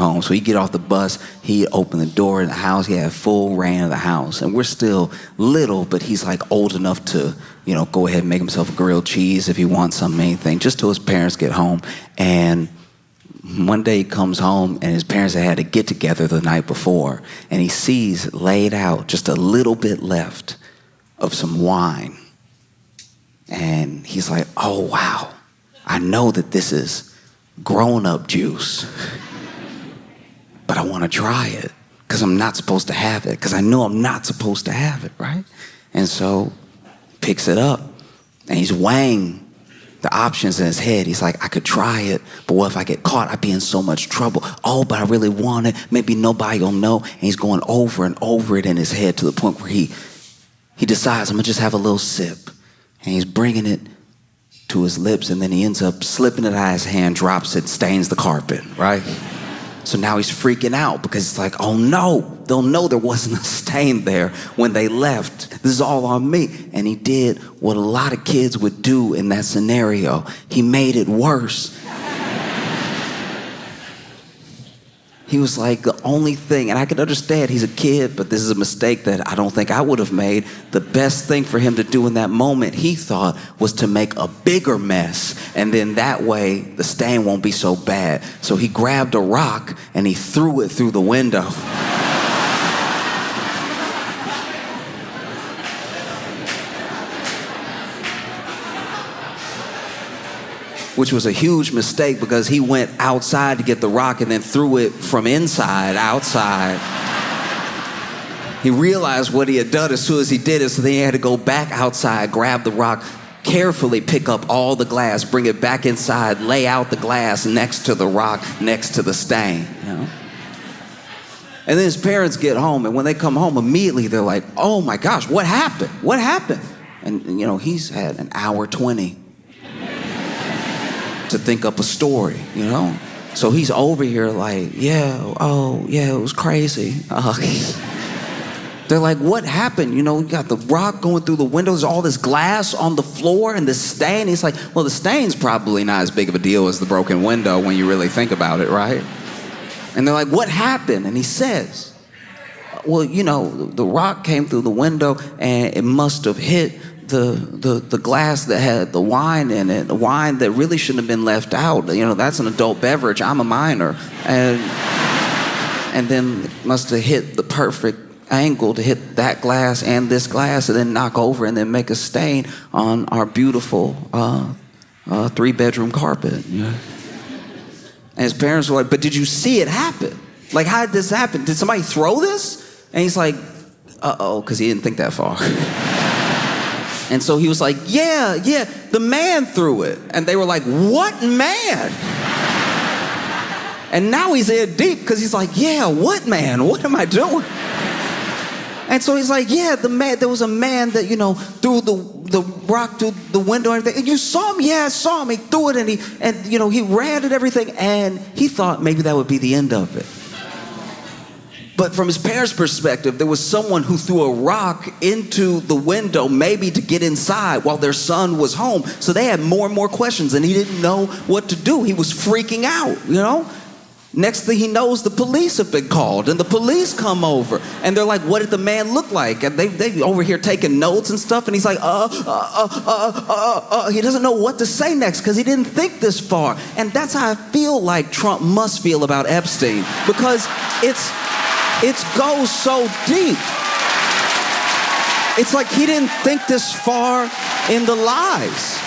home. So he get off the bus, he opened the door in the house, he had full reign of the house. And we're still little, but he's like old enough to, go ahead and make himself a grilled cheese if he wants something, anything, just till his parents get home. And one day he comes home and his parents had a get together the night before, and he sees laid out just a little bit left of some wine. And he's like, oh wow, I know that this is grown-up juice, but I want to try it because I'm not supposed to have it, because I know I'm not supposed to have it, right? And so picks it up and he's weighing the options in his head. He's like, I could try it, but what if I get caught? I'd be in so much trouble. Oh, but I really want it. Maybe nobody will know. And he's going over and over it in his head to the point where he decides, I'm gonna just have a little sip. And he's bringing it to his lips, and then he ends up slipping it out of his hand, drops it, stains the carpet, right? So now he's freaking out because it's like, oh no, they'll know there wasn't a stain there when they left. This is all on me. And he did what a lot of kids would do in that scenario. He made it worse. He was like, the only thing, and I can understand he's a kid, but this is a mistake that I don't think I would have made. The best thing for him to do in that moment, he thought, was to make a bigger mess. And then that way, the stain won't be so bad. So he grabbed a rock and he threw it through the window. Which was a huge mistake because he went outside to get the rock and then threw it from inside outside. He realized what he had done as soon as he did it, so then he had to go back outside, grab the rock, carefully pick up all the glass, bring it back inside, lay out the glass next to the rock, next to the stain. And then his parents get home, and when they come home, immediately they're like, oh my gosh, what happened? What happened? And he's had an hour 20 to think up a story, So he's over here like, yeah, it was crazy. They're like, what happened? You got the rock going through the windows, all this glass on the floor and this stain. He's like, well, the stain's probably not as big of a deal as the broken window when you really think about it, right? And they're like, what happened? And he says, well, the rock came through the window and it must have hit the glass that had the wine in it, the wine that really shouldn't have been left out. That's an adult beverage. I'm a minor. And then it must have hit the perfect angle to hit that glass and this glass and then knock over and then make a stain on our beautiful 3-bedroom carpet. And his parents were like, but did you see it happen? Like, how did this happen? Did somebody throw this? And he's like, uh-oh, because he didn't think that far. And so he was like, yeah, the man threw it. And they were like, what man? And now he's in deep because he's like, yeah, what man? What am I doing? And so he's like, yeah, there was a man that, threw the rock through the window and everything. And you saw him? Yeah, I saw him. He threw it and he ran and everything. And he thought maybe that would be the end of it. But from his parents' perspective, there was someone who threw a rock into the window, maybe to get inside while their son was home. So they had more and more questions, and he didn't know what to do. He was freaking out, Next thing he knows, the police have been called, and the police come over, and they're like, what did the man look like? And they over here taking notes and stuff, and he's like, he doesn't know what to say next because he didn't think this far. And that's how I feel like Trump must feel about Epstein, because it goes so deep. It's like he didn't think this far in the lies.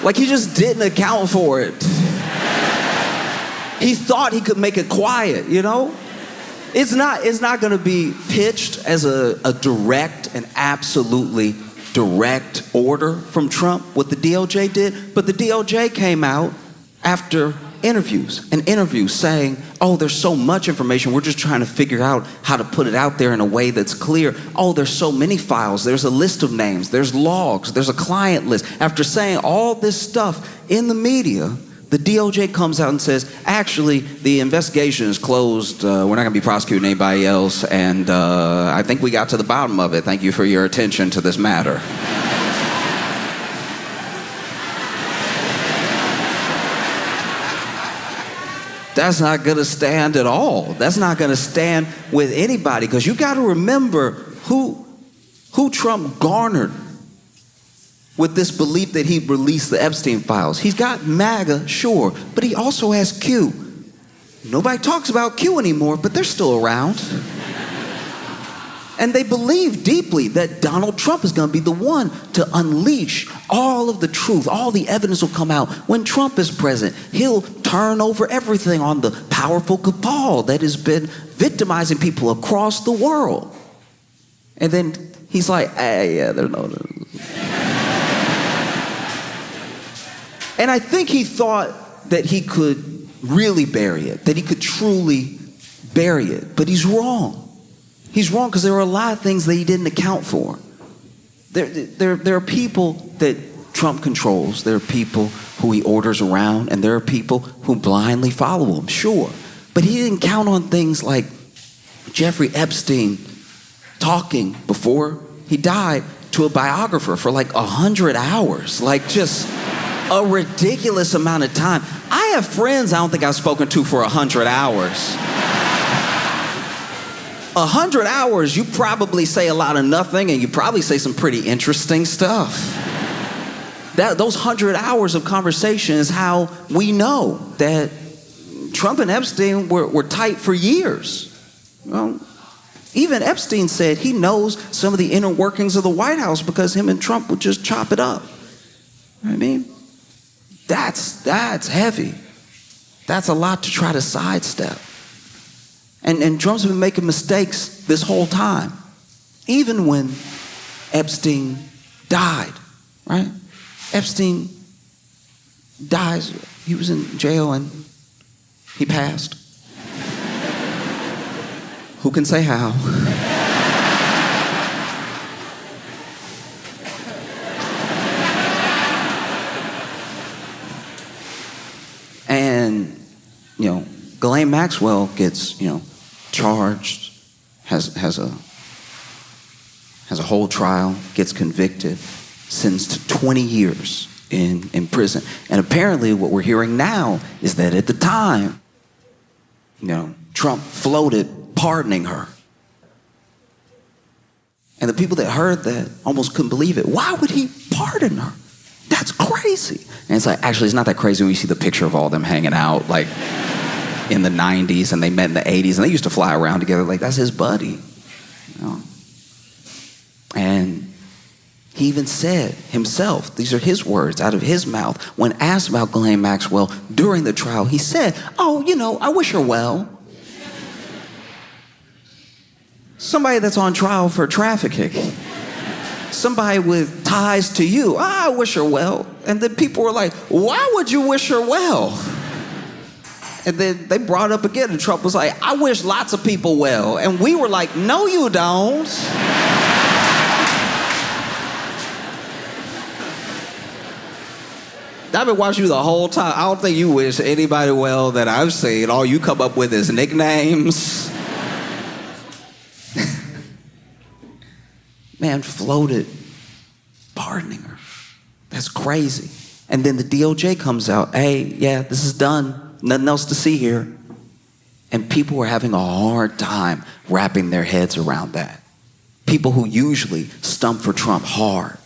Like he just didn't account for it. He thought he could make it quiet, It's not going to be pitched as a direct and absolutely direct order from Trump, what the DOJ did. But the DOJ came out after interviews saying, oh, there's so much information. We're just trying to figure out how to put it out there in a way that's clear. Oh, there's so many files. There's a list of names. There's logs. There's a client list. After saying all this stuff in the media, the DOJ comes out and says, actually, the investigation is closed. We're not going to be prosecuting anybody else. And I think we got to the bottom of it. Thank you for your attention to this matter. That's not going to stand at all. That's not going to stand with anybody, because you got to remember who Trump garnered with this belief that he released the Epstein files. He's got MAGA, sure, but he also has Q. Nobody talks about Q anymore, but they're still around. And they believe deeply that Donald Trump is going to be the one to unleash all of the truth. All the evidence will come out. When Trump is president, he'll turn over everything on the powerful cabal that has been victimizing people across the world. And then he's like, hey, yeah, there's no... And I think he thought that he could really bury it, that he could truly bury it. But he's wrong. He's wrong because there are a lot of things that he didn't account for. There are people that Trump controls. There are people who he orders around, and there are people who blindly follow him, sure. But he didn't count on things like Jeffrey Epstein talking before he died to a biographer for like 100 hours. Like just a ridiculous amount of time. I have friends I don't think I've spoken to for 100 hours. 100 hours, you probably say a lot of nothing, and you probably say some pretty interesting stuff. Those 100 hours of conversation is how we know that Trump and Epstein were tight for years. Well, even Epstein said he knows some of the inner workings of the White House because him and Trump would just chop it up. You know what I mean? That's heavy. That's a lot to try to sidestep. And Trump's been making mistakes this whole time. Even when Epstein died, right? Epstein dies. He was in jail and he passed. Who can say how? And, Ghislaine Maxwell gets, charged, has a whole trial, gets convicted, sentenced to 20 years in prison. And apparently what we're hearing now is that at the time, Trump floated pardoning her. And the people that heard that almost couldn't believe it. Why would he pardon her? That's crazy. And it's like, actually, it's not that crazy when you see the picture of all them hanging out, like, in the 90s, and they met in the 80s, and they used to fly around together. Like, that's his buddy. And he even said himself, these are his words out of his mouth, when asked about Ghislaine Maxwell during the trial, he said, I wish her well. Somebody that's on trial for trafficking. Somebody with ties to you. I wish her well. And then people were like, why would you wish her well? And then they brought it up again, and Trump was like, I wish lots of people well. And we were like, no, you don't. I've been watching you the whole time. I don't think you wish anybody well that I've seen. All you come up with is nicknames. Man floated pardoning her. That's crazy. And then the DOJ comes out, hey, yeah, this is done. Nothing else to see here. And people were having a hard time wrapping their heads around that. People who usually stump for Trump hard.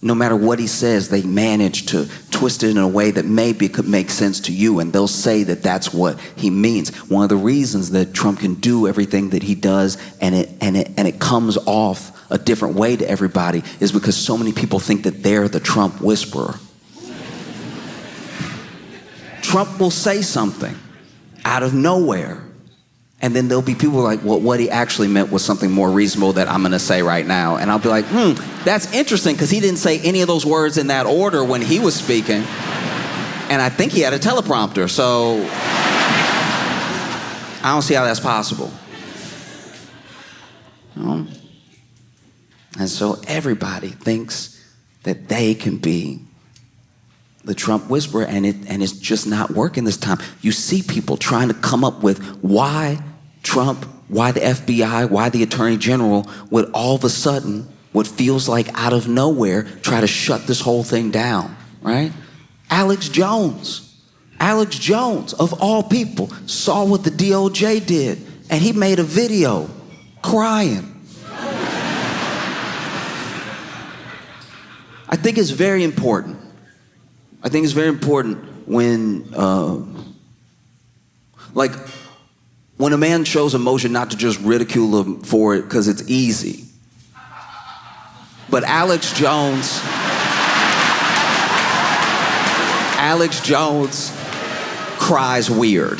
No matter what he says, they manage to twist it in a way that maybe could make sense to you, and they'll say that that's what he means. One of the reasons that Trump can do everything that he does and it comes off a different way to everybody is because so many people think that they're the Trump whisperer. Trump will say something out of nowhere, and then there'll be people like, well, what he actually meant was something more reasonable that I'm going to say right now. And I'll be like, that's interesting, because he didn't say any of those words in that order when he was speaking. And I think he had a teleprompter, so I don't see how that's possible. And so everybody thinks that they can be the Trump whisperer, and it's just not working this time. You see people trying to come up with why Trump, why the FBI, why the Attorney General would all of a sudden, what feels like out of nowhere, try to shut this whole thing down, right? Alex Jones, of all people, saw what the DOJ did, and he made a video crying. I think it's very important. When, when a man shows emotion, not to just ridicule him for it because it's easy. But Alex Jones cries weird.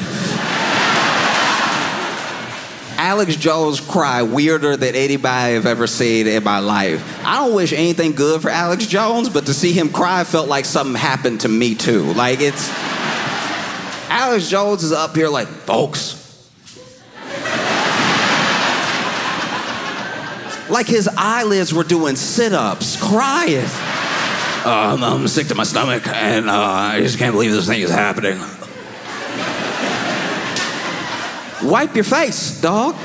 Alex Jones cry weirder than anybody I've ever seen in my life. I don't wish anything good for Alex Jones, but to see him cry felt like something happened to me too. Alex Jones is up here like, folks. Like his eyelids were doing sit-ups, crying. I'm sick to my stomach, and I just can't believe this thing is happening. Wipe your face, dog.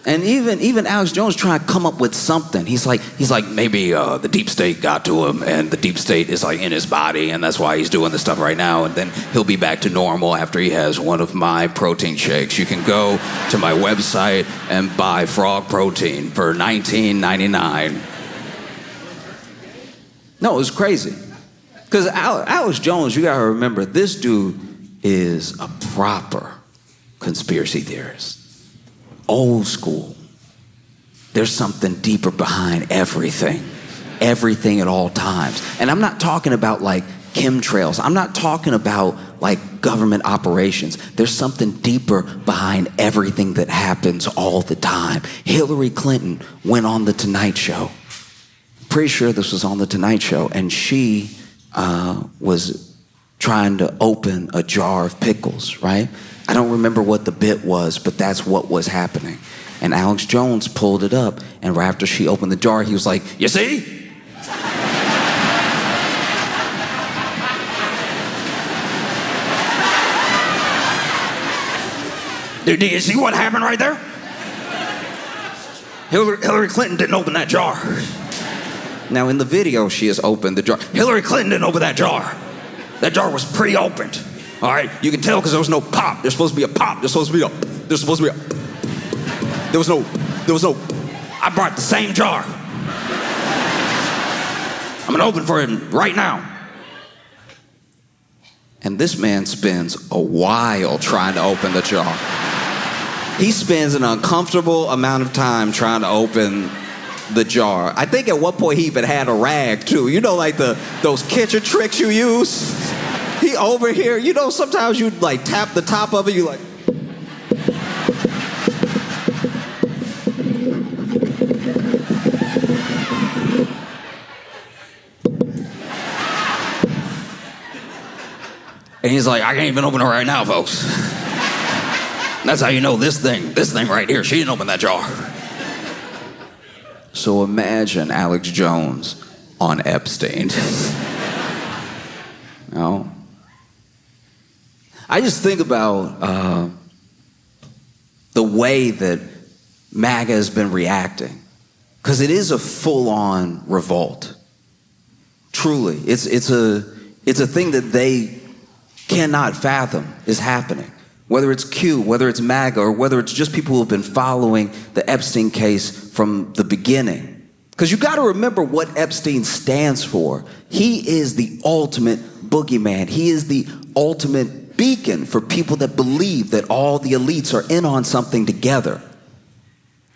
And even Alex Jones trying to come up with something. He's like maybe the deep state got to him, and the deep state is in his body, and that's why he's doing this stuff right now. And then he'll be back to normal after he has one of my protein shakes. You can go to my website and buy frog protein for $19.99. No, it was crazy. Because Alex Jones, you gotta remember, this dude is a proper conspiracy theorist. Old school. There's something deeper behind everything at all times. And I'm not talking about chemtrails. I'm not talking about government operations. There's something deeper behind everything that happens all the time. Hillary Clinton went on The Tonight Show. Pretty sure this was on The Tonight Show, and she was trying to open a jar of pickles, right? I don't remember what the bit was, but that's what was happening. And Alex Jones pulled it up, and right after she opened the jar, he was like, you see? Do you see what happened right there? Hillary Clinton didn't open that jar. Now, in the video, she has opened the jar. Hillary Clinton didn't open that jar. That jar was pre-opened. All right? You can tell because there was no pop. There's supposed to be a pop. There was no. I brought the same jar. I'm going to open for him right now. And this man spends a while trying to open the jar. He spends an uncomfortable amount of time trying to open the jar. I think at one point he even had a rag too. You know, those kitchen tricks you use? He over here, sometimes you tap the top of it, you and he's like, I can't even open it right now, folks. That's how you know this thing right here, she didn't open that jar. So imagine Alex Jones on Epstein. No. I just think about the way that MAGA has been reacting, because it is a full-on revolt. Truly, it's a thing that they cannot fathom is happening. Whether it's Q, whether it's MAGA, or whether it's just people who have been following the Epstein case from the beginning. Because you got to remember what Epstein stands for. He is the ultimate boogeyman. He is the ultimate beacon for people that believe that all the elites are in on something together.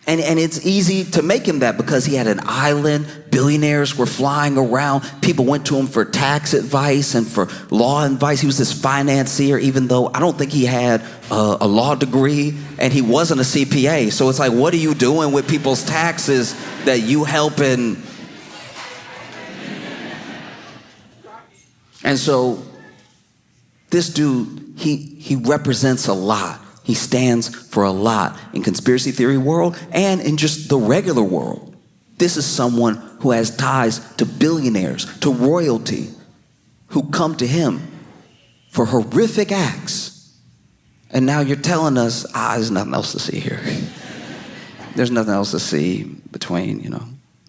And it's easy to make him that because he had an island, billionaires were flying around, people went to him for tax advice and for law advice. He was this financier, even though I don't think he had a law degree and he wasn't a CPA. So it's like, what are you doing with people's taxes that you helping? And so this dude, he represents a lot. He stands for a lot in conspiracy theory world and in just the regular world. This is someone who has ties to billionaires, to royalty, who come to him for horrific acts. And now you're telling us, there's nothing else to see here. There's nothing else to see between,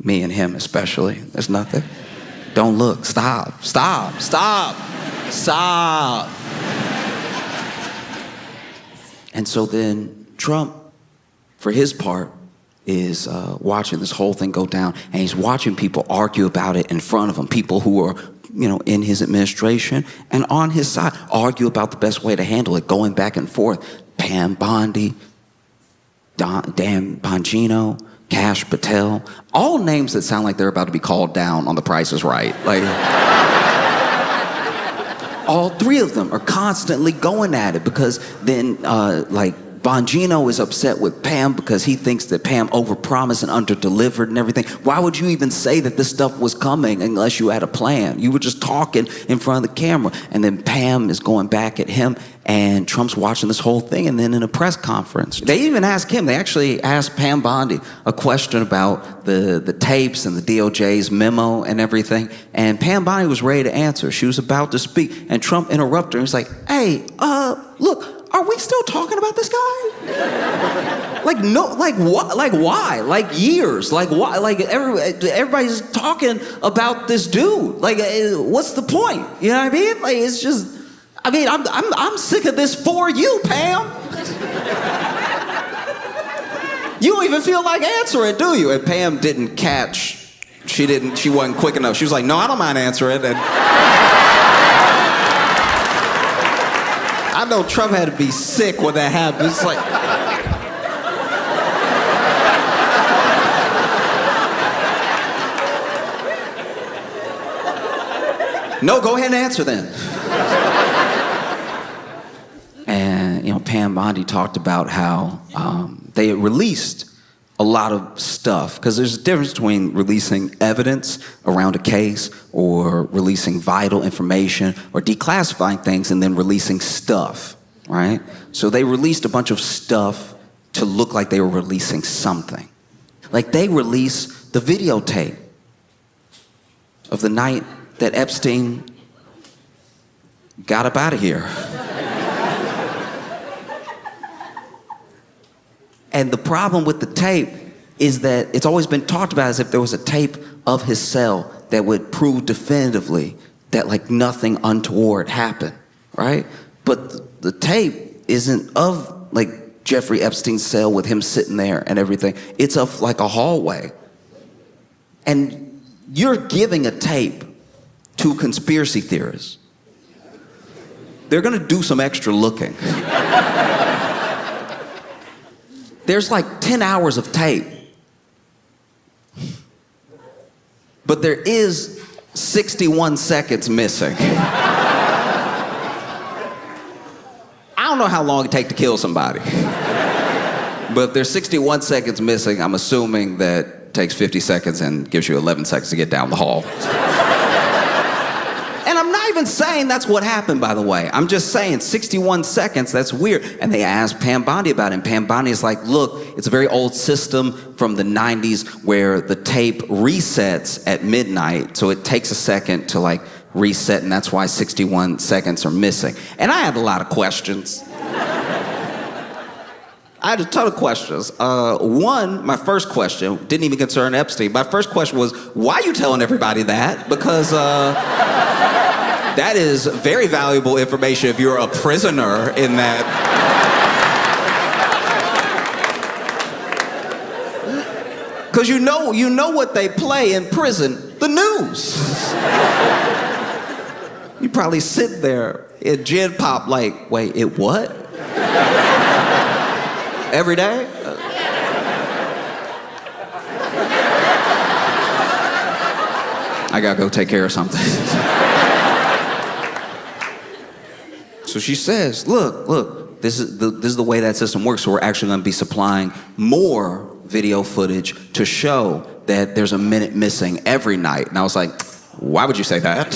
me and him especially. There's nothing. Don't look. Stop. And so then Trump, for his part, is watching this whole thing go down, and he's watching people argue about it in front of him, people who are, in his administration and on his side, argue about the best way to handle it, going back and forth. Pam Bondi, Dan Bongino, Kash Patel, all names that sound like they're about to be called down on The Price is Right. Like, all three of them are constantly going at it, because then, Bongino is upset with Pam because he thinks that Pam overpromised and underdelivered and everything. Why would you even say that this stuff was coming unless you had a plan? You were just talking in front of the camera. And then Pam is going back at him, and Trump's watching this whole thing. And then in a press conference, they even asked him, they actually asked Pam Bondi a question about the tapes and the DOJ's memo and everything. And Pam Bondi was ready to answer. She was about to speak, and Trump interrupted her. He's like, hey, look, are we still talking about this guy? Why? Like years? Like why? Like everybody's talking about this dude. Like, what's the point? You know what I mean? Like, it's just, I'm sick of this for you, Pam. You don't even feel like answering, do you? And Pam didn't catch. She wasn't quick enough. She was like, no, I don't mind answering. And I know Trump had to be sick when that happened. It's like, no, go ahead and answer then. And, Pam Bondi talked about how they had released a lot of stuff, because there's a difference between releasing evidence around a case or releasing vital information or declassifying things and then releasing stuff, right? So they released a bunch of stuff to look like they were releasing something. Like, they released the videotape of the night that Epstein got up out of here. And the problem with the tape is that it's always been talked about as if there was a tape of his cell that would prove definitively that, like, nothing untoward happened, right? But the tape isn't of, like, Jeffrey Epstein's cell with him sitting there and everything. It's of, like, a hallway. And you're giving a tape to conspiracy theorists. They're gonna do some extra looking. There's like 10 hours of tape. But there is 61 seconds missing. I don't know how long it takes to kill somebody. But if there's 61 seconds missing, I'm assuming that it takes 50 seconds and gives you 11 seconds to get down the hall. And I'm not even saying that's what happened, by the way. I'm just saying 61 seconds, that's weird. And they asked Pam Bondi about it, and Pam Bondi is like, look, it's a very old system from the 90s where the tape resets at midnight, so it takes a second to, like, reset, and that's why 61 seconds are missing. And I had a lot of questions. I had a ton of questions. My first question didn't even concern Epstein. My first question was, why are you telling everybody that? Because that is very valuable information if you're a prisoner in that. Because you know what they play in prison, the news. You probably sit there in Gen Pop like, wait, it what? Every day? I gotta go take care of something. So she says, look, this is the way that system works. So we're actually gonna be supplying more video footage to show that there's a minute missing every night. And I was like, why would you say that?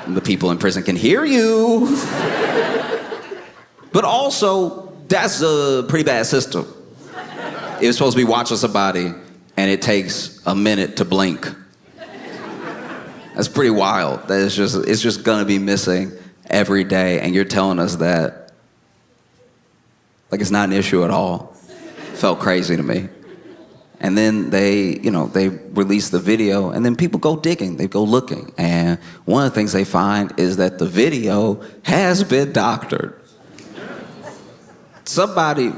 The people in prison can hear you. But also, that's a pretty bad system. It was supposed to be watching somebody and it takes a minute to blink. That's pretty wild. That it's just gonna be missing every day, and you're telling us that like it's not an issue at all. Felt crazy to me. And then they release the video, and then people go digging, they go looking. And one of the things they find is that the video has been doctored. Somebody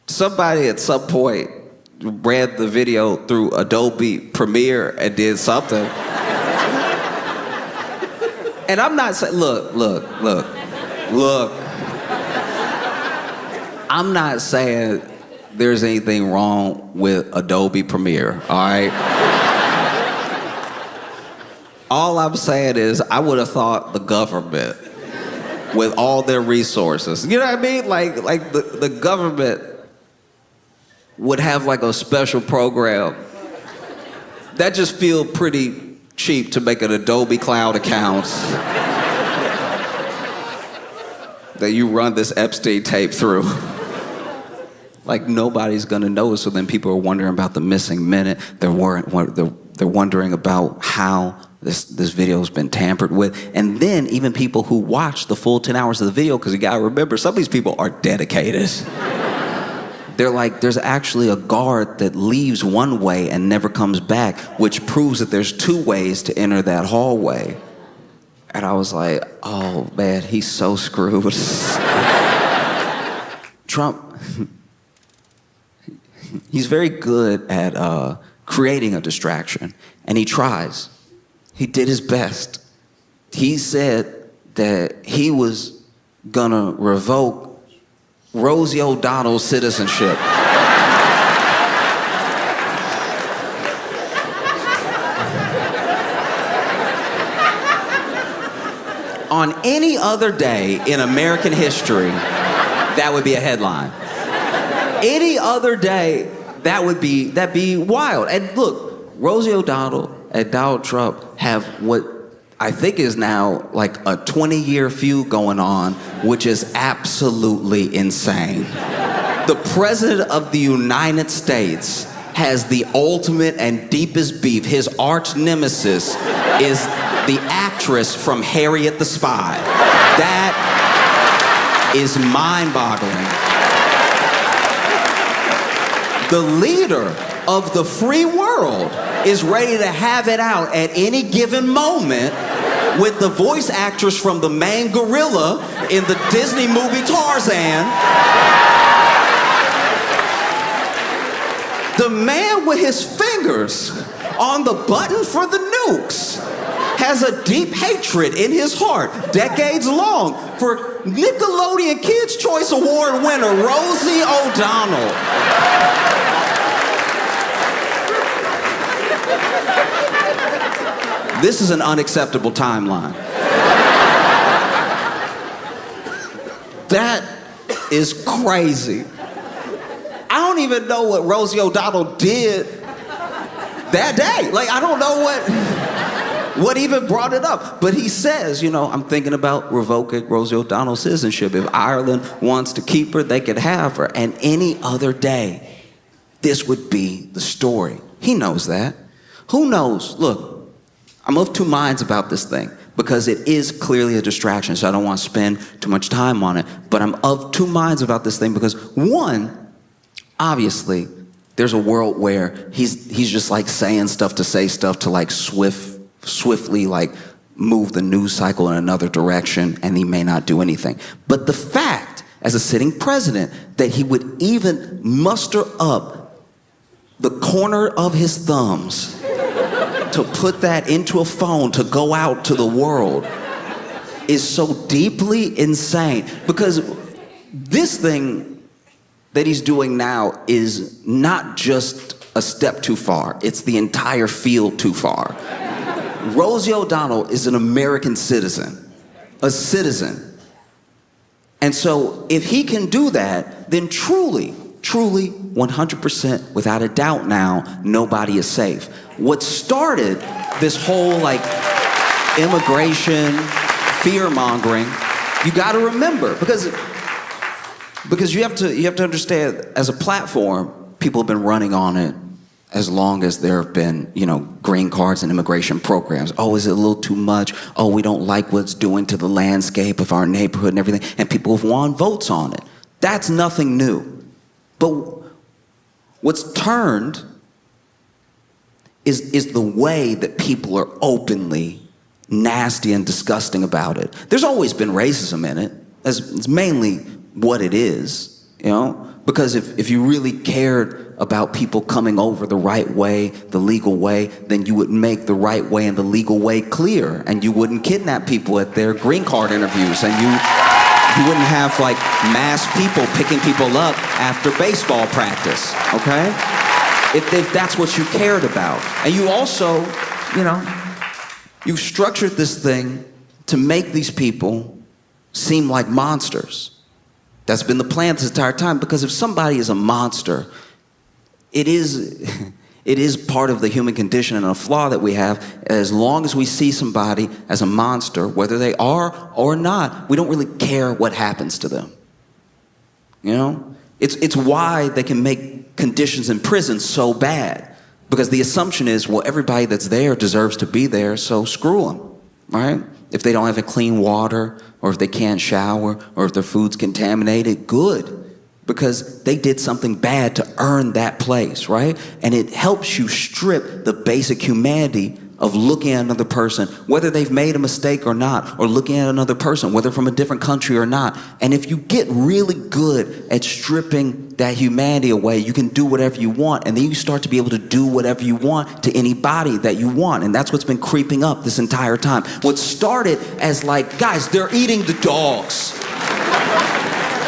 at some point read the video through Adobe Premiere and did something. And I'm not saying, look. I'm not saying there's anything wrong with Adobe Premiere, all right? All I'm saying is I would have thought the government, with all their resources, you know what I mean? Like the government would have like a special program. That just feel pretty cheap to make an Adobe Cloud account that you run this Epstein tape through. Like nobody's gonna know, so then people are wondering about the missing minute. They're wondering about how this video's been tampered with. And then even people who watch the full 10 hours of the video, because you gotta remember, some of these people are dedicated. They're like, there's actually a guard that leaves one way and never comes back, which proves that there's two ways to enter that hallway. And I was like, oh man, he's so screwed. Trump, he's very good at creating a distraction, and he tries. He did his best. He said that he was gonna revoke Rosie O'Donnell's citizenship. On any other day in American history, that would be a headline. Any other day, that'd be wild. And look, Rosie O'Donnell and Donald Trump have what I think is now like a 20-year feud going on, which is absolutely insane. The President of the United States has the ultimate and deepest beef. His arch nemesis is the actress from Harriet the Spy. That is mind-boggling. The leader of the free world is ready to have it out at any given moment with the voice actress from the main gorilla in the Disney movie Tarzan. The man with his fingers on the button for the nukes has a deep hatred in his heart, decades long, for Nickelodeon Kids' Choice Award winner Rosie O'Donnell. This is an unacceptable timeline. That is crazy. I don't even know what Rosie O'Donnell did that day. Like, I don't know what even brought it up. But he says, I'm thinking about revoking Rosie O'Donnell's citizenship. If Ireland wants to keep her, they could have her. And any other day, this would be the story. He knows that. Who knows? Look, I'm of two minds about this thing because it is clearly a distraction, so I don't want to spend too much time on it. But I'm of two minds about this thing because, one, obviously, there's a world where he's just like saying stuff to say stuff to like swiftly like move the news cycle in another direction, and he may not do anything. But the fact, as a sitting president, that he would even muster up the corner of his thumbs to put that into a phone to go out to the world is so deeply insane. Because this thing that he's doing now is not just a step too far, it's the entire field too far. Rosie O'Donnell is an American citizen, a citizen. And so if he can do that, then truly, 100% without a doubt now, nobody is safe. What started this whole like immigration fear-mongering, you gotta remember, because you have to understand, as a platform, people have been running on it as long as there have been, green cards and immigration programs. Oh, is it a little too much? Oh, we don't like what it's doing to the landscape of our neighborhood and everything. And people have won votes on it. That's nothing new. But what's turned is the way that people are openly nasty and disgusting about it. There's always been racism in it. It's mainly what it is, because if you really cared about people coming over the right way, the legal way, then you would make the right way and the legal way clear, and you wouldn't kidnap people at their green card interviews, and you wouldn't have like mass people picking people up after baseball practice, okay? If that's what you cared about. And you also, you've structured this thing to make these people seem like monsters. That's been the plan this entire time, because if somebody is a monster, it is part of the human condition and a flaw that we have. As long as we see somebody as a monster, whether they are or not, we don't really care what happens to them. It's why they can make conditions in prison so bad, because the assumption is, well, everybody that's there deserves to be there, so screw them, right? If they don't have clean water, or if they can't shower, or if their food's contaminated, good. Because they did something bad to earn that place, right? And it helps you strip the basic humanity of looking at another person, whether they've made a mistake or not, or looking at another person, whether from a different country or not. And if you get really good at stripping that humanity away, you can do whatever you want, and then you start to be able to do whatever you want to anybody that you want. And that's what's been creeping up this entire time. What started as like, guys, they're eating the dogs.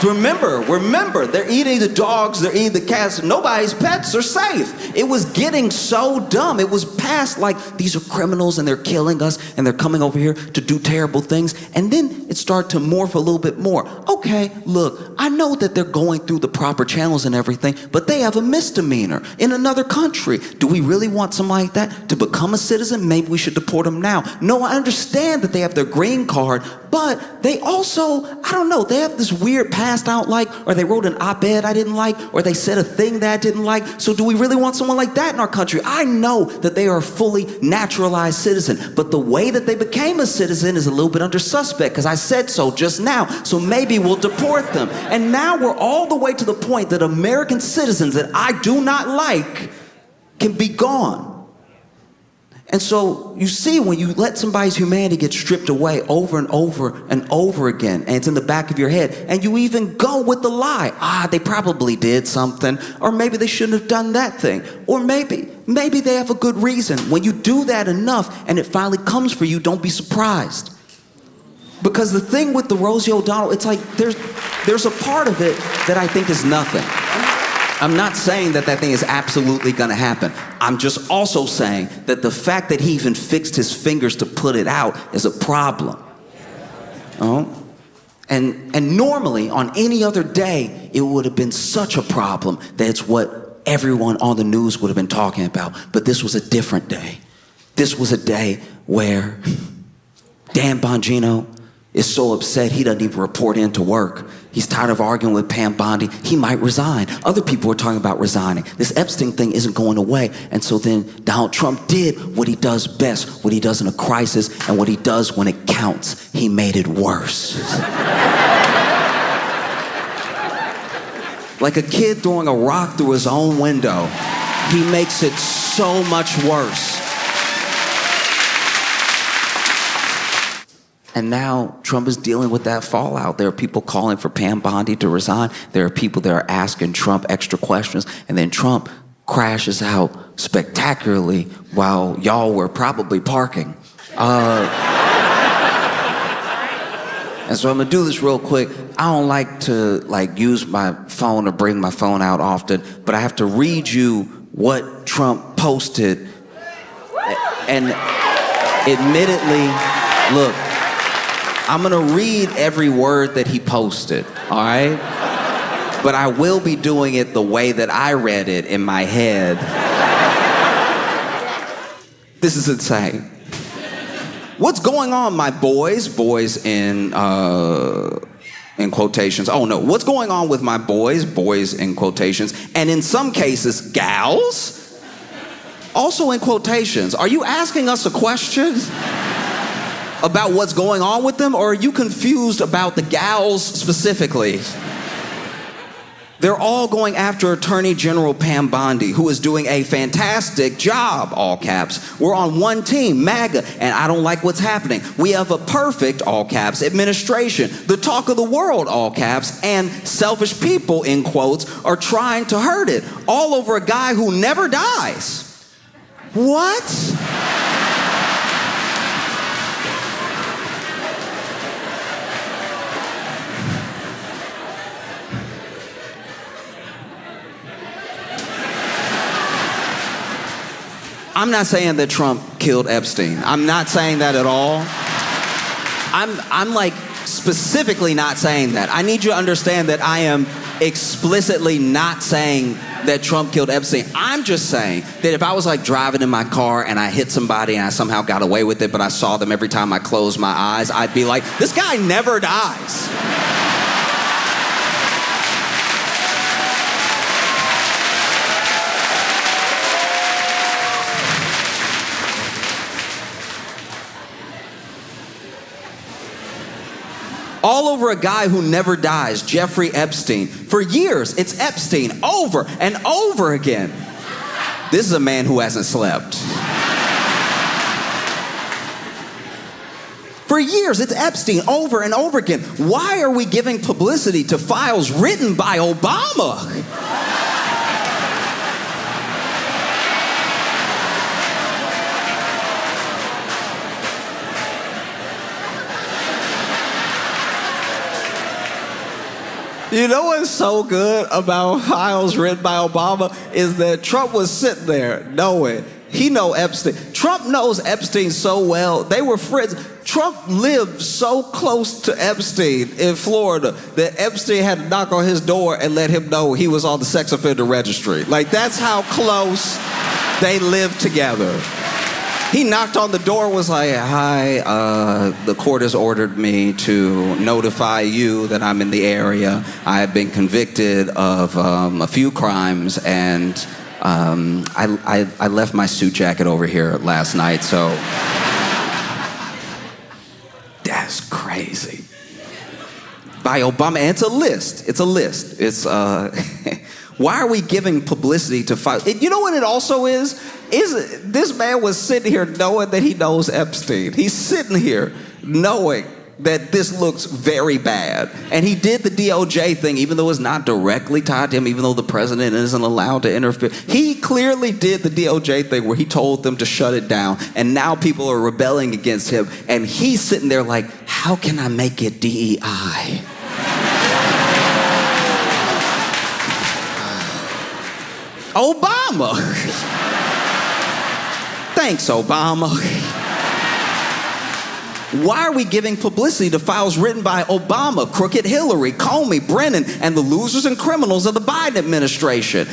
Remember, they're eating the dogs, they're eating the cats. Nobody's pets are safe. It was getting so dumb. It was past like, these are criminals and they're killing us and they're coming over here to do terrible things. And then it started to morph a little bit more. Okay, look, I know that they're going through the proper channels and everything, but they have a misdemeanor in another country. Do we really want somebody like that to become a citizen? Maybe we should deport them now. No, I understand that they have their green card, but they also, I don't know, they have this weird past I don't like, or they wrote an op-ed I didn't like, or they said a thing that I didn't like. So do we really want someone like that in our country? I know that they are a fully naturalized citizen, but the way that they became a citizen is a little bit under suspect, because I said so just now. So maybe we'll deport them. And now we're all the way to the point that American citizens that I do not like can be gone. And so you see, when you let somebody's humanity get stripped away over and over and over again, and it's in the back of your head, and you even go with the lie. They probably did something, or maybe they shouldn't have done that thing, or maybe they have a good reason. When you do that enough and it finally comes for you, don't be surprised. Because the thing with the Rosie O'Donnell, it's like there's a part of it that I think is nothing. I'm not saying that thing is absolutely going to happen. I'm just also saying that the fact that he even fixed his fingers to put it out is a problem. And normally, on any other day, it would have been such a problem that it's what everyone on the news would have been talking about. But this was a different day. This was a day where Dan Bongino is so upset he doesn't even report in to work. He's tired of arguing with Pam Bondi. He might resign. Other people are talking about resigning. This Epstein thing isn't going away. And so then Donald Trump did what he does best, what he does in a crisis, and what he does when it counts. He made it worse. Like a kid throwing a rock through his own window. He makes it so much worse. And now Trump is dealing with that fallout. There are people calling for Pam Bondi to resign. There are people that are asking Trump extra questions. And then Trump crashes out spectacularly while y'all were probably parking. And so I'm gonna do this real quick. I don't like to use my phone or bring my phone out often, but I have to read you what Trump posted. And admittedly, look, I'm gonna read every word that he posted, all right? But I will be doing it the way that I read it in my head. This is insane. What's going on, my boys? Boys in quotations. Oh no, what's going on with my boys? Boys in quotations. And in some cases, gals? Also in quotations. Are you asking us a question about what's going on with them, or are you confused about the gals specifically? They're all going after Attorney General Pam Bondi, who is doing a fantastic job, all caps. We're on one team, MAGA, and I don't like what's happening. We have a perfect, all caps, administration, the talk of the world, all caps, and selfish people, in quotes, are trying to hurt it, all over a guy who never dies. What? I'm not saying that Trump killed Epstein. I'm not saying that at all. I'm like specifically not saying that. I need you to understand that I am explicitly not saying that Trump killed Epstein. I'm just saying that if I was like driving in my car and I hit somebody and I somehow got away with it, but I saw them every time I closed my eyes, I'd be like, this guy never dies. All over a guy who never dies, Jeffrey Epstein. For years, it's Epstein over and over again. This is a man who hasn't slept. For years, it's Epstein over and over again. Why are we giving publicity to files written by Obama? You know what's so good about files written by Obama is that Trump was sitting there knowing he know Epstein. Trump knows Epstein so well. They were friends. Trump lived so close to Epstein in Florida that Epstein had to knock on his door and let him know he was on the sex offender registry. Like, that's how close they lived together. He knocked on the door, was like, hi, the court has ordered me to notify you that I'm in the area. I have been convicted of a few crimes, and I left my suit jacket over here last night, so. That's crazy. By Obama, and it's a list. It's why are we giving publicity to files? You know what it also is? This man was sitting here knowing that he knows Epstein. He's sitting here knowing that this looks very bad. And he did the DOJ thing, even though it's not directly tied to him, even though the president isn't allowed to interfere. He clearly did the DOJ thing where he told them to shut it down. And now people are rebelling against him. And he's sitting there like, how can I make it DEI? Obama. Thanks, Obama. Why are we giving publicity to files written by Obama, crooked Hillary, Comey, Brennan, and the losers and criminals of the Biden administration?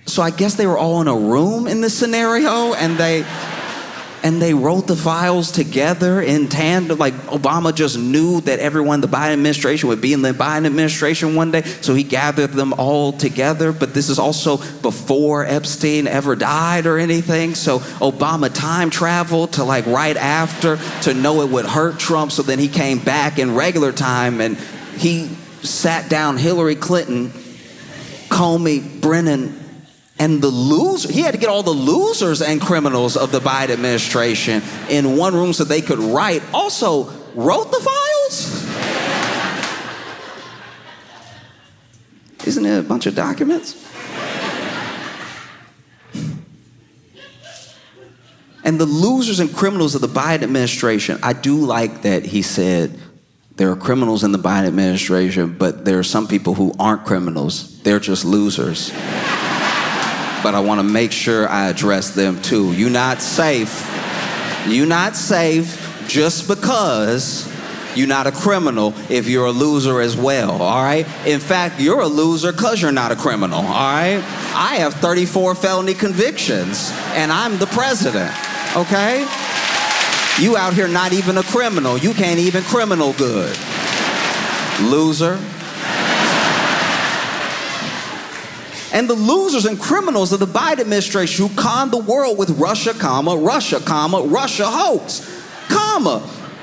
So I guess they were all in a room in this scenario, and they wrote the files together in tandem. Like, Obama just knew that everyone in the Biden administration would be in the Biden administration one day, so he gathered them all together. But this is also before Epstein ever died or anything, so Obama time traveled to like right after to know it would hurt Trump, so then he came back in regular time and he sat down Hillary Clinton, Comey, Brennan, and the loser. He had to get all the losers and criminals of the Biden administration in one room so they could write. Also, wrote the files? Isn't it a bunch of documents? And the losers and criminals of the Biden administration, I do like that he said there are criminals in the Biden administration, but there are some people who aren't criminals. They're just losers. But I want to make sure I address them too. You're not safe. You're not safe just because you're not a criminal if you're a loser as well, all right? In fact, you're a loser because you're not a criminal, all right? I have 34 felony convictions, and I'm the president, okay? You out here not even a criminal. You can't even criminal good. and the losers and criminals of the Biden administration who conned the world with Russia, Russia, Russia hoax,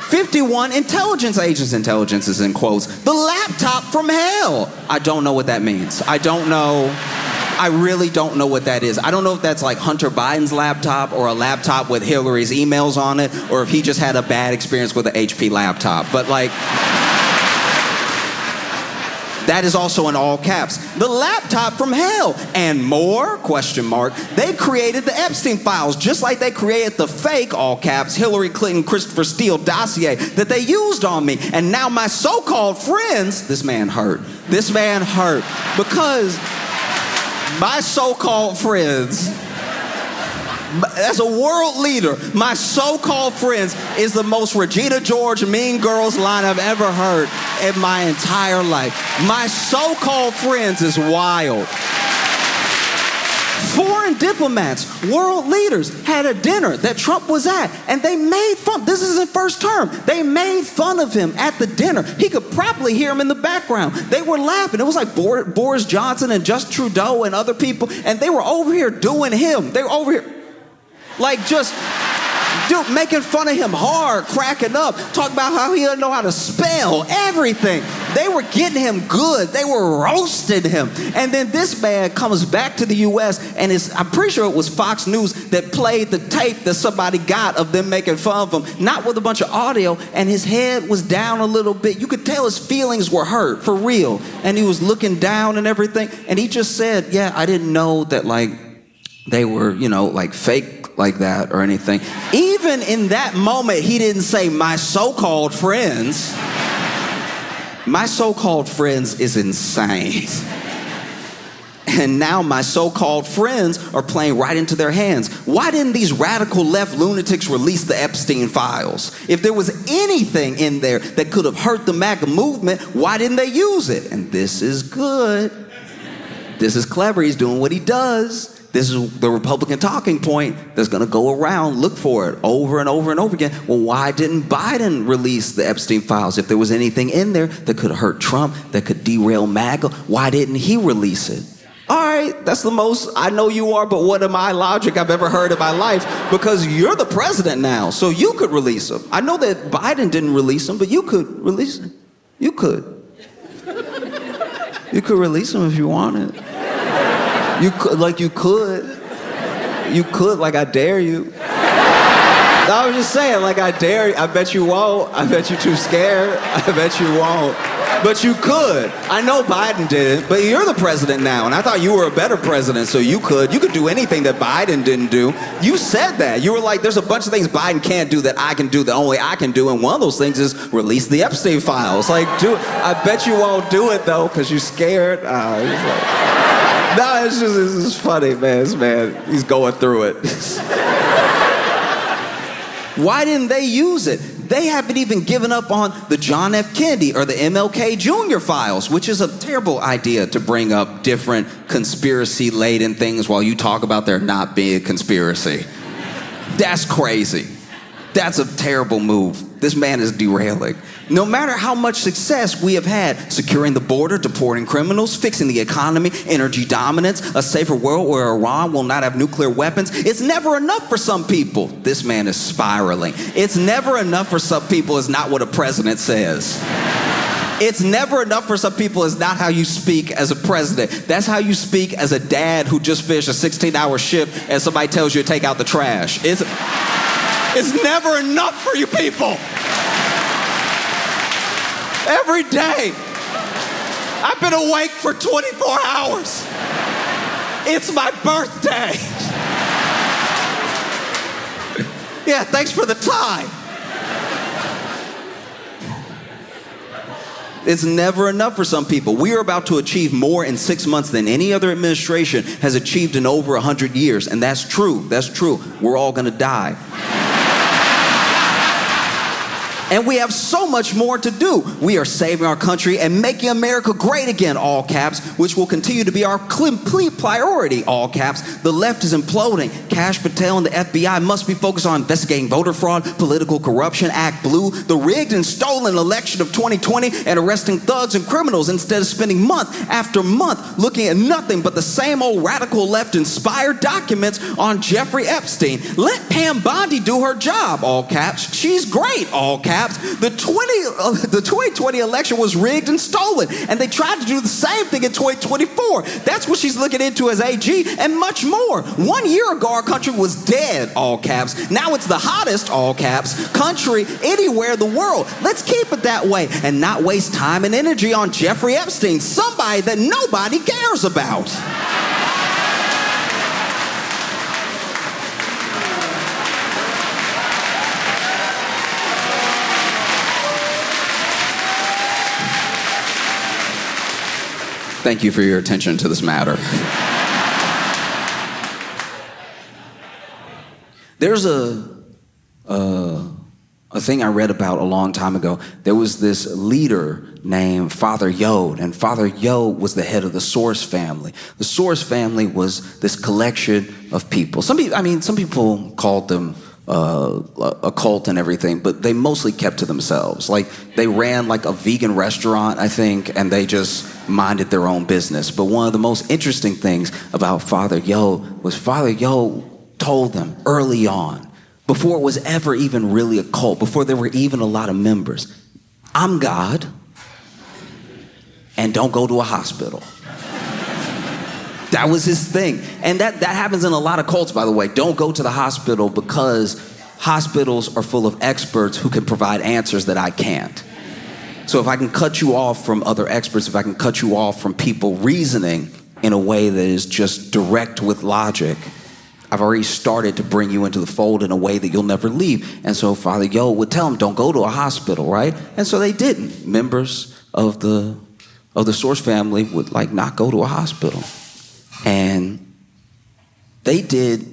51 intelligence agents, intelligence is in quotes, the laptop from hell. I don't know what that means. I don't know. I really don't know what that is. I don't know if that's like Hunter Biden's laptop or a laptop with Hillary's emails on it, or if he just had a bad experience with an HP laptop. But like, that is also in all caps. The laptop from hell and more, ? They created the Epstein files just like they created the fake, all caps, Hillary Clinton, Christopher Steele dossier that they used on me. And now my so-called friends, this man hurt because my so-called friends, as a world leader, my so-called friends is the most Regina George Mean Girls line I've ever heard in my entire life. My so-called friends is wild. Foreign diplomats, world leaders had a dinner that Trump was at, and they made fun. This isn't first term. They made fun of him at the dinner. He could probably hear him in the background. They were laughing. It was like Boris Johnson and Justin Trudeau and other people, and they were over here doing him. They were over here, like just making fun of him hard, cracking up, talking about how he doesn't know how to spell, everything. They were getting him good. They were roasting him. And then this man comes back to the U.S. and I'm pretty sure it was Fox News that played the tape that somebody got of them making fun of him, not with a bunch of audio, and his head was down a little bit. You could tell his feelings were hurt, for real. And he was looking down and everything. And he just said, yeah, I didn't know that, like, they were, like fake like that or anything. Even in that moment, he didn't say my so-called friends. My so-called friends is insane. And now my so-called friends are playing right into their hands. Why didn't these radical left lunatics release the Epstein files? If there was anything in there that could have hurt the MAGA movement, why didn't they use it? And this is good. This is clever. He's doing what he does. This is the Republican talking point that's going to go around. Look for it over and over and over again. Well, why didn't Biden release the Epstein files? If there was anything in there that could hurt Trump, that could derail MAGA, why didn't he release it? All right, that's the most I know you are, but what am I logic I've ever heard in my life? Because you're the president now, so you could release them. I know that Biden didn't release them, but you could release them. You could. You could release them if you wanted. You could, like you could, like I dare you. I was just saying, like I dare you. I bet you won't. I bet you're too scared. I bet you won't. But you could. I know Biden did, but you're the president now, and I thought you were a better president, so you could do anything that Biden didn't do. You said that. You were like, there's a bunch of things Biden can't do that I can do, that only I can do, and one of those things is release the Epstein files. Like, I bet you won't do it, though, because you're scared. No, it's just funny, man. This man, he's going through it. Why didn't they use it? They haven't even given up on the John F. Kennedy or the MLK Jr. files, which is a terrible idea to bring up different conspiracy-laden things while you talk about there not being a conspiracy. That's crazy. That's a terrible move. This man is derailing. No matter how much success we have had securing the border, deporting criminals, fixing the economy, energy dominance, a safer world where Iran will not have nuclear weapons, it's never enough for some people. This man is spiraling. It's never enough for some people is not what a president says. It's never enough for some people is not how you speak as a president. That's how you speak as a dad who just finished a 16-hour shift and somebody tells you to take out the trash. It's never enough for you people. Every day, I've been awake for 24 hours. It's my birthday. Yeah, thanks for the time. It's never enough for some people. We are about to achieve more in 6 months than any other administration has achieved in over 100 years. And that's true. That's true. We're all going to die. And we have so much more to do. We are saving our country and making America great again, all caps, which will continue to be our complete priority, all caps. The left is imploding. Kash Patel and the FBI must be focused on investigating voter fraud, political corruption, Act Blue, the rigged and stolen election of 2020, and arresting thugs and criminals instead of spending month after month looking at nothing but the same old radical left-inspired documents on Jeffrey Epstein. Let Pam Bondi do her job, all caps. She's great, all caps. The 2020 election was rigged and stolen, and they tried to do the same thing in 2024. That's what she's looking into as AG, and much more. 1 year ago, our country was dead, all caps. Now it's the hottest, all caps, country anywhere in the world. Let's keep it that way and not waste time and energy on Jeffrey Epstein, somebody that nobody cares about. Thank you for your attention to this matter. There's a thing I read about a long time ago. There was this leader named Father Yod, and Father Yod was the head of the Source family. The Source family was this collection of people. Some people called them a cult and everything, but they mostly kept to themselves. Like, they ran like a vegan restaurant, I think, and they just minded their own business. But one of the most interesting things about Father Yod was Father Yod told them early on, before it was ever even really a cult, before there were even a lot of members, I'm God, and don't go to a hospital. That was his thing. And that happens in a lot of cults, by the way. Don't go to the hospital because hospitals are full of experts who can provide answers that I can't. So if I can cut you off from other experts, if I can cut you off from people reasoning in a way that is just direct with logic, I've already started to bring you into the fold in a way that you'll never leave. And so Father Yod would tell them, don't go to a hospital, right? And so they didn't. Members of the Source family would not go to a hospital. And they did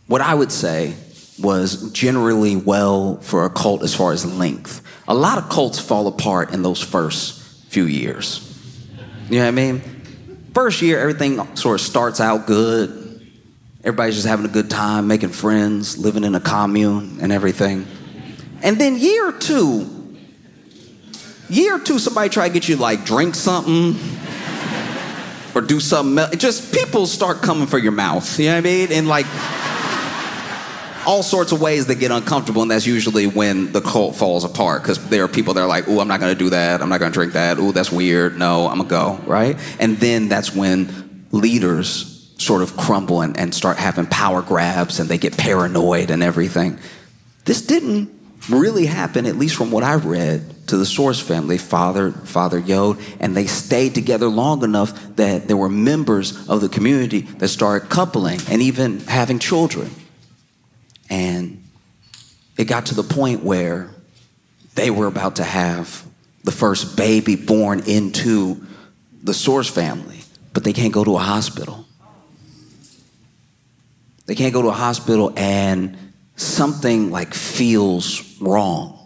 what I would say was generally well for a cult as far as length. A lot of cults fall apart in those first few years. You know what I mean? First year, everything sort of starts out good. Everybody's just having a good time, making friends, living in a commune and everything. And then year two, somebody try to get you drink something or do something else. Just people start coming for your mouth, you know what I mean? And all sorts of ways that get uncomfortable, and that's usually when the cult falls apart, because there are people that are like, ooh, I'm not gonna do that, I'm not gonna drink that, ooh, that's weird, no, I'm gonna go, right? And then that's when leaders sort of crumble and start having power grabs, and they get paranoid and everything. This didn't really happen, at least from what I read, to the Source family, Father Yod, and they stayed together long enough that there were members of the community that started coupling and even having children. And it got to the point where they were about to have the first baby born into the Source family, but they can't go to a hospital. They can't go to a hospital, and something feels wrong.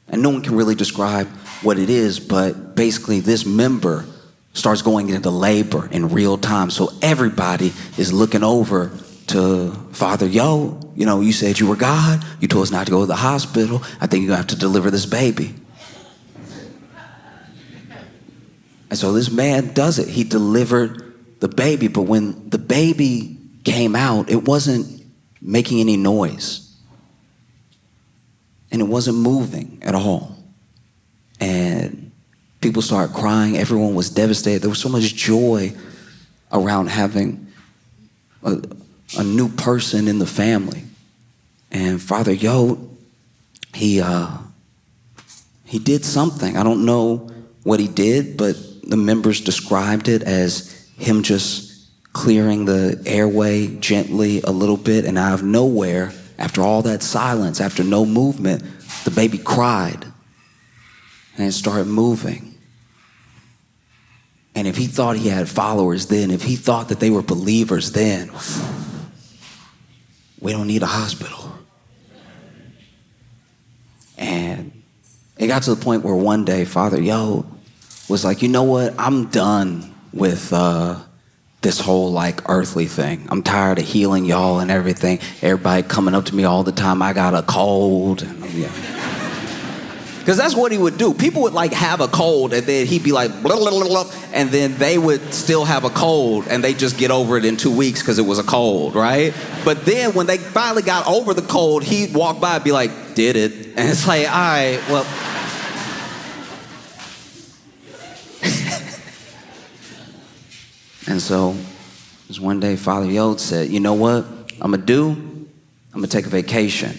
And no one can really describe what it is, but basically this member starts going into labor in real time. So everybody is looking over to Father Yod. You know, you said you were God. You told us not to go to the hospital. I think you're gonna have to deliver this baby. And so this man does it. He delivered the baby, but when the baby came out, it wasn't making any noise. And it wasn't moving at all. And people started crying. Everyone was devastated. There was so much joy around having a new person in the family. And Father Yod, he did something. I don't know what he did, but the members described it as him just clearing the airway gently a little bit, and out of nowhere, after all that silence, after no movement, the baby cried and it started moving. And if he thought he had followers then, if he thought that they were believers then, we don't need a hospital. got to the point where one day Father Yo was like, you know what? I'm done with this whole like earthly thing. I'm tired of healing y'all and everything. Everybody coming up to me all the time. I got a cold. Because that's what he would do. People would like have a cold and then he'd be like, blah, blah, blah, blah, and then they would still have a cold and they just get over it in 2 weeks because it was a cold, right? But then when they finally got over the cold, he'd walk by and be like, did it? And it's like, all right, well. And so there's one day Father Yod said, you know what I'm going to do? I'm going to take a vacation.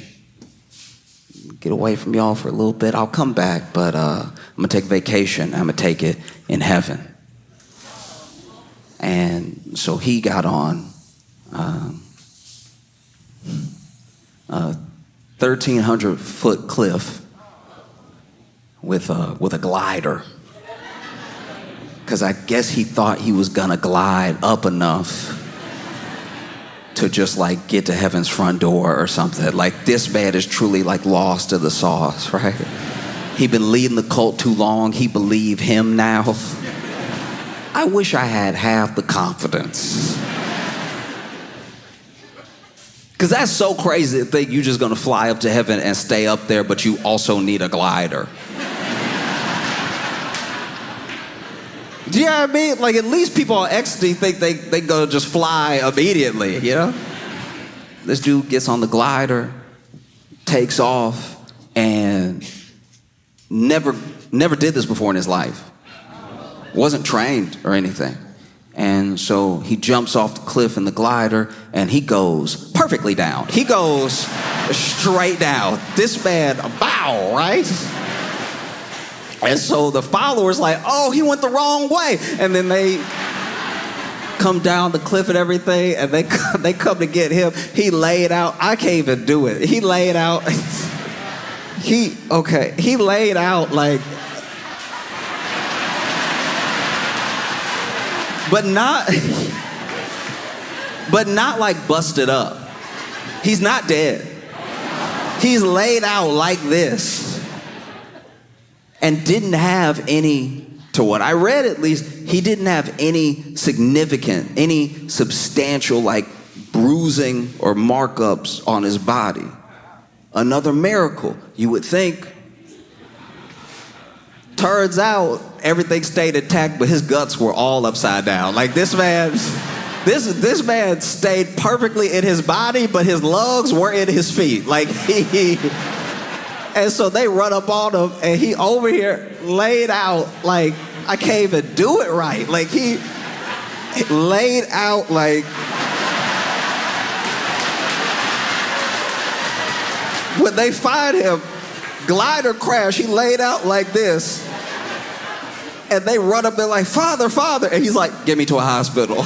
Get away from y'all for a little bit. I'll come back, but I'm going to take a vacation. I'm going to take it in heaven. And so he got on a 1,300-foot cliff with a glider. Because I guess he thought he was going to glide up enough to just like get to heaven's front door or something. Like this man is truly like lost to the sauce, right? He'd been leading the cult too long. He believed him now. I wish I had half the confidence. Because that's so crazy to think you're just going to fly up to heaven and stay up there, but you also need a glider. Do you know what I mean? Like, at least people on ecstasy think they go just fly immediately, you know? This dude gets on the glider, takes off, and never did this before in his life. Wasn't trained or anything. And so he jumps off the cliff in the glider, and he goes perfectly down. He goes straight down. This man, bow, right? And so the followers like, oh, he went the wrong way. And then they come down the cliff and everything, and they come to get him. He laid out. I can't even do it. He laid out. He laid out like, but not like busted up. He's not dead. He's laid out like this. And didn't have any, to what I read at least, he didn't have any significant, any substantial like bruising or markups on his body. Another miracle, you would think. Turns out everything stayed intact, but his guts were all upside down. Like this man stayed perfectly in his body, but his lungs were in his feet. Like he and so they run up on him, and he over here laid out like, I can't even do it right. Like he laid out like, when they find him, glider crash, he laid out like this. And they run up there like, Father, Father. And he's like, get me to a hospital.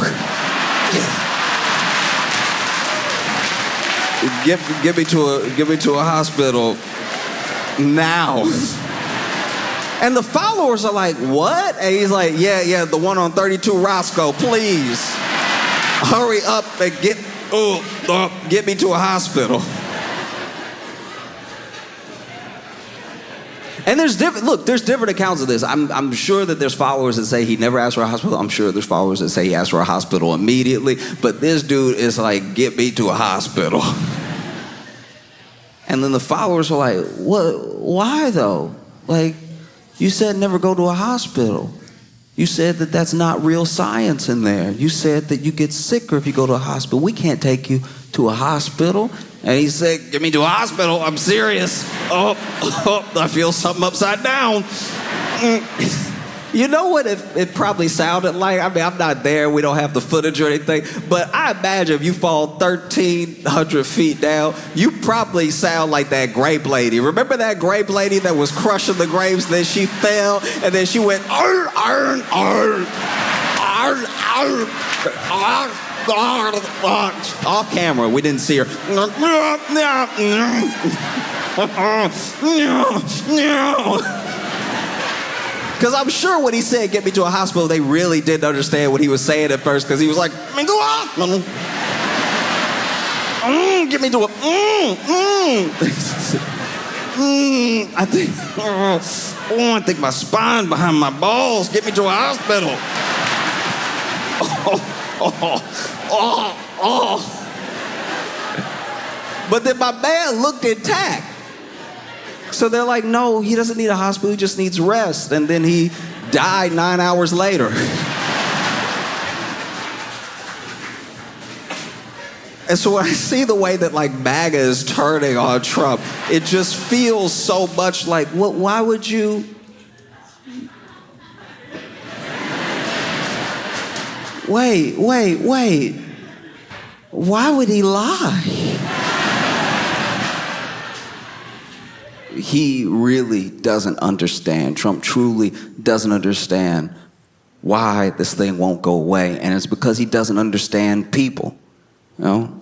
Get me to a hospital now. And the followers are like, what? And he's like, yeah, the one on 32 Roscoe, please. Hurry up and get me to a hospital. And there's different accounts of this. I'm sure that there's followers that say he never asked for a hospital. I'm sure there's followers that say he asked for a hospital immediately. But this dude is like, get me to a hospital. And then the followers are like, what? Why though? Like, you said never go to a hospital. You said that that's not real science in there. You said that you get sicker if you go to a hospital. We can't take you to a hospital. And he said, get me to a hospital. I'm serious. Oh, I feel something upside down. You know what it probably sounded like? I mean, I'm not there. We don't have the footage or anything. But I imagine if you fall 1,300 feet down, you probably sound like that grape lady. Remember that grape lady that was crushing the grapes? Then she fell, and then she went, arr, arr, arr, arr, arr, arr. Off camera, we didn't see her. Because I'm sure when he said, get me to a hospital, they really didn't understand what he was saying at first, because he was like, get me to a, I think my spine behind my balls. Get me to a hospital. But then my man looked intact. So they're like, no, he doesn't need a hospital, he just needs rest. And then he died 9 hours later. And so when I see the way that like MAGA is turning on Trump, it just feels so much like, why would you? Wait. Why would he lie? He really doesn't understand. Trump truly doesn't understand why this thing won't go away. And it's because he doesn't understand people. You know,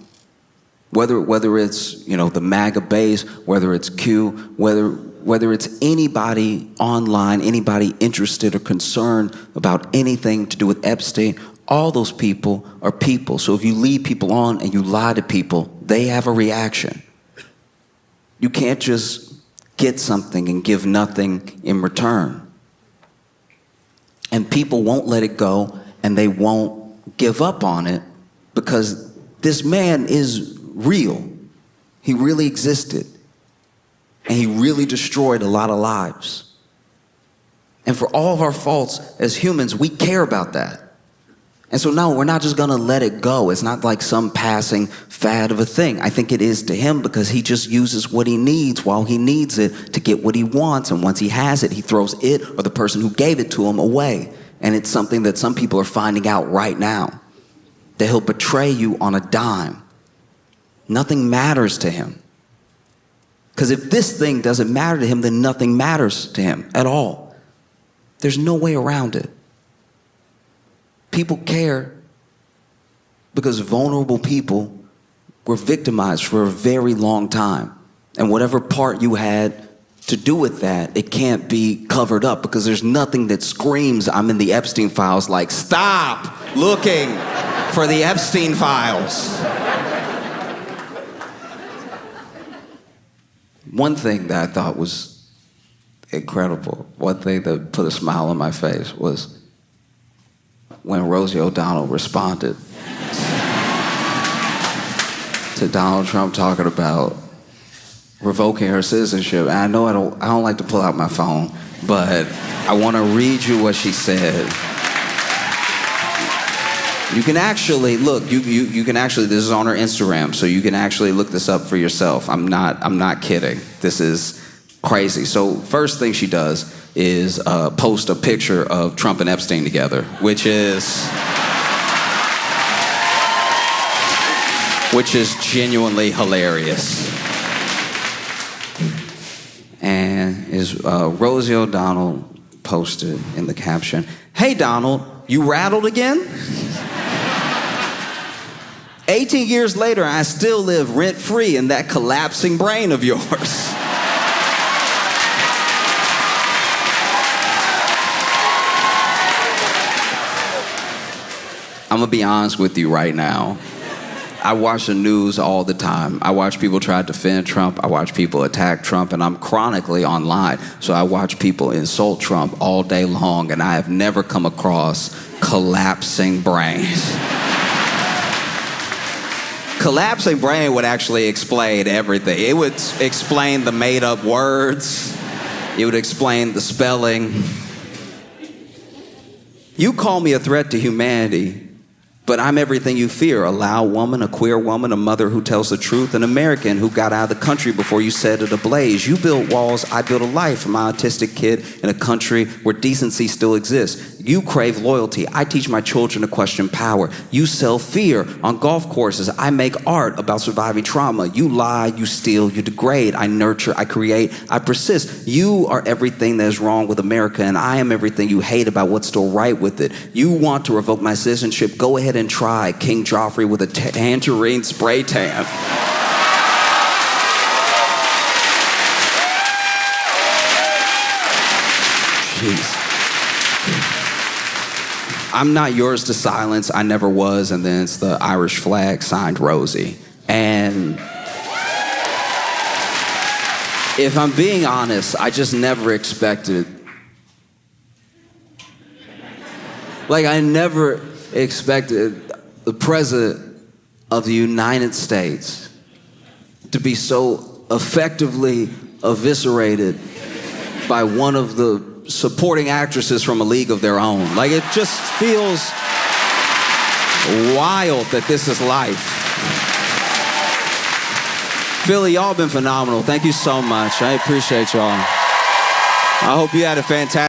whether it's, you know, the MAGA base, whether it's Q, whether it's anybody online, anybody interested or concerned about anything to do with Epstein, all those people are people. So if you lead people on and you lie to people, they have a reaction. You can't just get something and give nothing in return. And people won't let it go, and they won't give up on it, because this man is real. He really existed. And he really destroyed a lot of lives. And for all of our faults as humans, we care about that. And so no, we're not just gonna let it go. It's not like some passing fad of a thing. I think it is to him, because he just uses what he needs while he needs it to get what he wants. And once he has it, he throws it or the person who gave it to him away. And it's something that some people are finding out right now, that he'll betray you on a dime. Nothing matters to him. Because if this thing doesn't matter to him, then nothing matters to him at all. There's no way around it. People care because vulnerable people were victimized for a very long time. And whatever part you had to do with that, it can't be covered up, because there's nothing that screams, I'm in the Epstein files, like, stop looking for the Epstein files. One thing that I thought was incredible, one thing that put a smile on my face, was when Rosie O'Donnell responded to Donald Trump talking about revoking her citizenship. And I know I don't like to pull out my phone, but I want to read you what she said. You can actually look. You can actually. This is on her Instagram, so you can actually look this up for yourself. I'm not kidding. This is crazy. So first thing she does is post a picture of Trump and Epstein together, which is genuinely hilarious. And Rosie O'Donnell posted in the caption, "Hey Donald, you rattled again? 18 years later, I still live rent-free in that collapsing brain of yours." I'm gonna be honest with you right now. I watch the news all the time. I watch people try to defend Trump. I watch people attack Trump, and I'm chronically online. So I watch people insult Trump all day long, and I have never come across collapsing brains. Collapsing brain would actually explain everything. It would explain the made-up words. It would explain the spelling. You call me a threat to humanity, but I'm everything you fear: a loud woman, a queer woman, a mother who tells the truth, an American who got out of the country before you set it ablaze. You built walls, I built a life. I'm an autistic kid in a country where decency still exists. You crave loyalty, I teach my children to question power. You sell fear on golf courses, I make art about surviving trauma. You lie, you steal, you degrade. I nurture, I create, I persist. You are everything that is wrong with America, and I am everything you hate about what's still right with it. You want to revoke my citizenship, go ahead and try. King Joffrey with a tangerine spray tan. Jeez. I'm not yours to silence, I never was, and then it's the Irish flag signed Rosie. And if I'm being honest, I just never expected. Like, I never expected the president of the United States to be so effectively eviscerated by one of the supporting actresses from A League of Their Own. Like, it just feels wild that this is life. Philly, y'all been phenomenal. Thank you so much. I appreciate y'all. I hope you had a fantastic